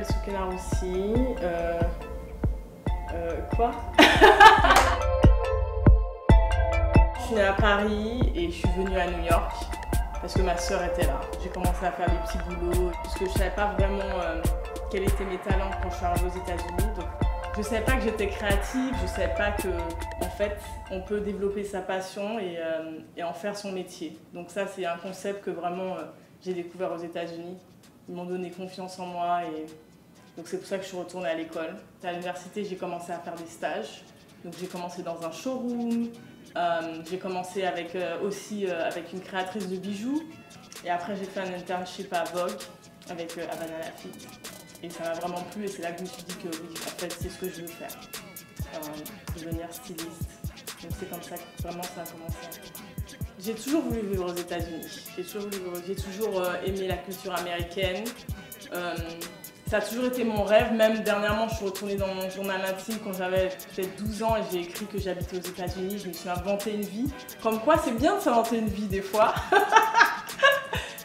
Soukena aussi. Quoi? Je suis née à Paris et je suis venue à New York parce que ma sœur était là. J'ai commencé à faire des petits boulots puisque je ne savais pas vraiment quels étaient mes talents quand je suis arrivée aux États-Unis. Donc, je ne savais pas que j'étais créative, je ne savais pas que, en fait, on peut développer sa passion et en faire son métier. Donc ça, c'est un concept que vraiment j'ai découvert aux États-Unis. Ils m'ont donné confiance en moi et donc c'est pour ça que je suis retournée à l'école. À l'université, j'ai commencé à faire des stages. Donc j'ai commencé dans un showroom, j'ai commencé aussi avec une créatrice de bijoux et après j'ai fait un internship à Vogue avec Havana Lafitte. Et ça m'a vraiment plu et c'est là que je me suis dit que oui, en fait, c'est ce que je veux faire, devenir styliste. Donc c'est comme ça que vraiment ça a commencé. J'ai toujours voulu vivre aux États-Unis. J'ai toujours aimé la culture américaine. Ça a toujours été mon rêve. Même dernièrement, je suis retournée dans mon journal intime quand j'avais peut-être 12 ans et j'ai écrit que j'habitais aux États-Unis. Je me suis inventé une vie. Comme quoi, c'est bien de s'inventer une vie des fois.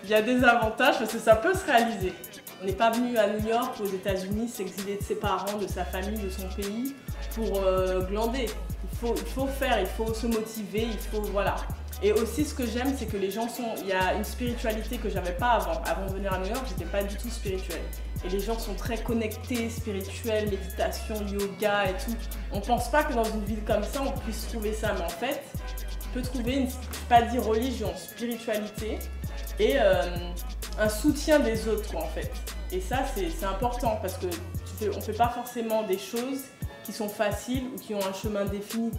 Il y a des avantages parce que ça peut se réaliser. On n'est pas venu à New York, aux États-Unis, s'exiler de ses parents, de sa famille, de son pays pour glander. Il faut faire, il faut se motiver, voilà. Et aussi, ce que j'aime, c'est que les gens il y a une spiritualité que j'avais pas avant. Avant de venir à New York, j'étais pas du tout spirituelle. Et les gens sont très connectés, spirituels, méditation, yoga et tout. On pense pas que dans une ville comme ça, on puisse trouver ça. Mais en fait, on peut trouver pas dire religion, spiritualité et un soutien des autres, quoi, en fait. Et ça, c'est important parce que on fait pas forcément des choses qui sont faciles ou qui ont un chemin défini.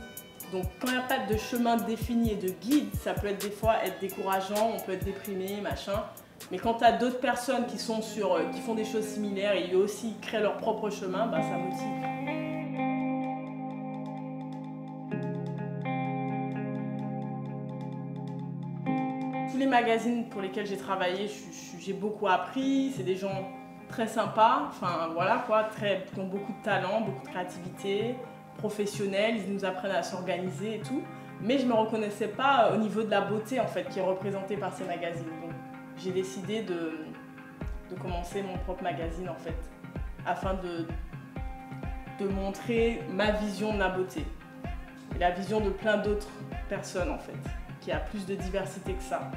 Donc quand il n'y a pas de chemin défini et de guide, ça peut des fois être décourageant, on peut être déprimé, machin. Mais quand tu as d'autres personnes qui font des choses similaires et eux aussi créent leur propre chemin, bah, ça motive. Tous les magazines pour lesquels j'ai travaillé, j'ai beaucoup appris, c'est des gens très sympas, enfin voilà quoi, qui ont beaucoup de talent, beaucoup de créativité. Professionnels, ils nous apprennent à s'organiser et tout, mais je ne me reconnaissais pas au niveau de la beauté en fait qui est représentée par ces magazines. Donc j'ai décidé de commencer mon propre magazine en fait, afin de montrer ma vision de la beauté et la vision de plein d'autres personnes en fait, qui a plus de diversité que ça.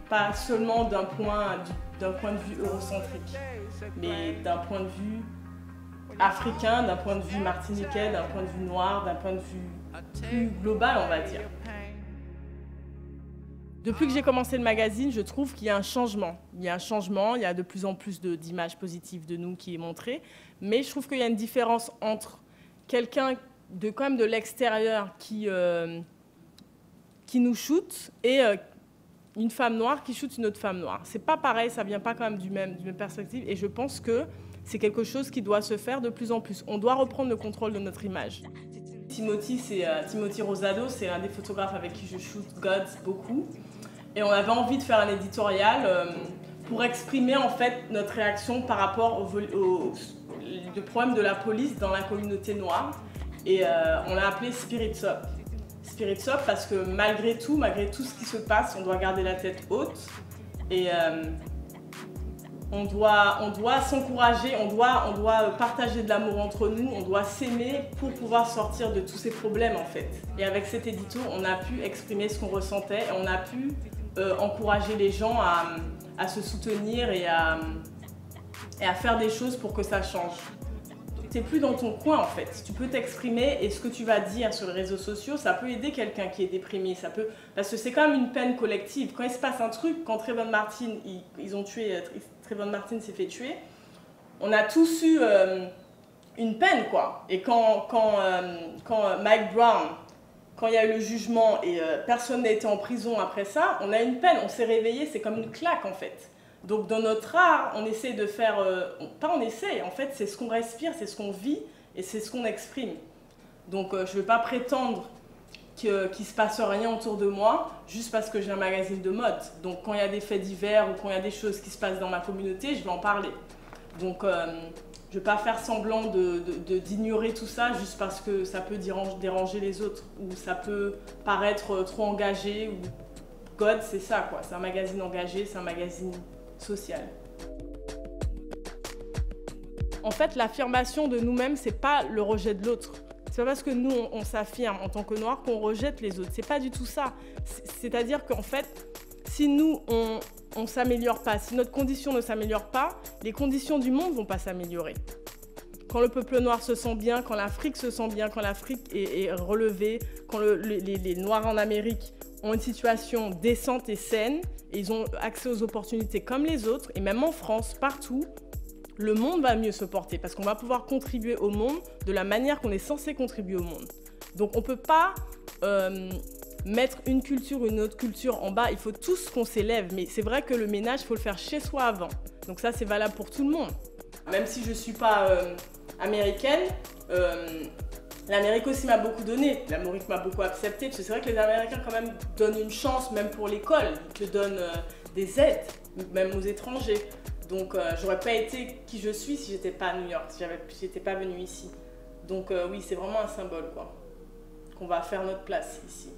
Pas seulement d'un point de vue eurocentrique, mais d'un point de vue africain, d'un point de vue martiniquais, d'un point de vue noir, d'un point de vue plus global, on va dire. Depuis que j'ai commencé le magazine, je trouve qu'il y a un changement. Il y a de plus en plus d'images positives de nous qui est montrée, mais je trouve qu'il y a une différence entre quelqu'un quand même de l'extérieur qui nous shoot et une femme noire qui shoot une autre femme noire. C'est pas pareil, ça vient pas quand même d'une même perspective et je pense que c'est quelque chose qui doit se faire de plus en plus. On doit reprendre le contrôle de notre image. Timothy Rosado, c'est un des photographes avec qui je shoot Gods beaucoup. Et on avait envie de faire un éditorial pour exprimer en fait notre réaction par rapport au problème de la police dans la communauté noire. Et on l'a appelé Spirits Up. Spirits Up parce que malgré tout ce qui se passe, on doit garder la tête haute. Et on doit s'encourager, on doit partager de l'amour entre nous, on doit s'aimer pour pouvoir sortir de tous ces problèmes en fait. Et avec cet édito, on a pu exprimer ce qu'on ressentait et on a pu encourager les gens à se soutenir et à faire des choses pour que ça change. Tu n'es plus dans ton coin en fait, tu peux t'exprimer et ce que tu vas dire sur les réseaux sociaux, ça peut aider quelqu'un qui est déprimé, parce que c'est quand même une peine collective. Quand il se passe un truc, quand Trayvon Martin, Trayvon Martin s'est fait tuer, on a tous eu une peine quoi. Et quand Mike Brown, quand il y a eu le jugement et personne n'a été en prison après ça, on a une peine, on s'est réveillé, c'est comme une claque en fait. Donc dans notre art, on essaie de faire, pas on essaie, en fait c'est ce qu'on respire, c'est ce qu'on vit et c'est ce qu'on exprime. Donc je ne vais pas prétendre qu'il ne se passe rien autour de moi juste parce que j'ai un magazine de mode. Donc quand il y a des faits divers ou quand il y a des choses qui se passent dans ma communauté, je vais en parler. Donc je ne vais pas faire semblant d'ignorer tout ça juste parce que ça peut déranger les autres ou ça peut paraître trop engagé. God, c'est ça quoi, c'est un magazine engagé, c'est un magazine social. En fait, l'affirmation de nous-mêmes, c'est pas le rejet de l'autre. C'est pas parce que nous, on s'affirme en tant que noirs qu'on rejette les autres. C'est pas du tout ça. C'est-à-dire qu'en fait, si nous, on s'améliore pas, si notre condition ne s'améliore pas, les conditions du monde vont pas s'améliorer. Quand le peuple noir se sent bien, quand l'Afrique se sent bien, quand l'Afrique est relevée, quand les Noirs en Amérique ont une situation décente et saine, et ils ont accès aux opportunités comme les autres, et même en France, partout, le monde va mieux se porter parce qu'on va pouvoir contribuer au monde de la manière qu'on est censé contribuer au monde. Donc on ne peut pas mettre une culture ou une autre culture en bas, il faut tous qu'on s'élève, mais c'est vrai que le ménage, il faut le faire chez soi avant. Donc ça, c'est valable pour tout le monde. Même si je ne suis pas américaine, l'Amérique aussi m'a beaucoup donné, l'Amérique m'a beaucoup accepté, parce que c'est vrai que les Américains quand même donnent une chance, même pour l'école, ils te donnent des aides, même aux étrangers. Donc j'aurais pas été qui je suis si j'étais pas à New York, si j'étais pas venue ici. Donc oui, c'est vraiment un symbole quoi, qu'on va faire notre place ici.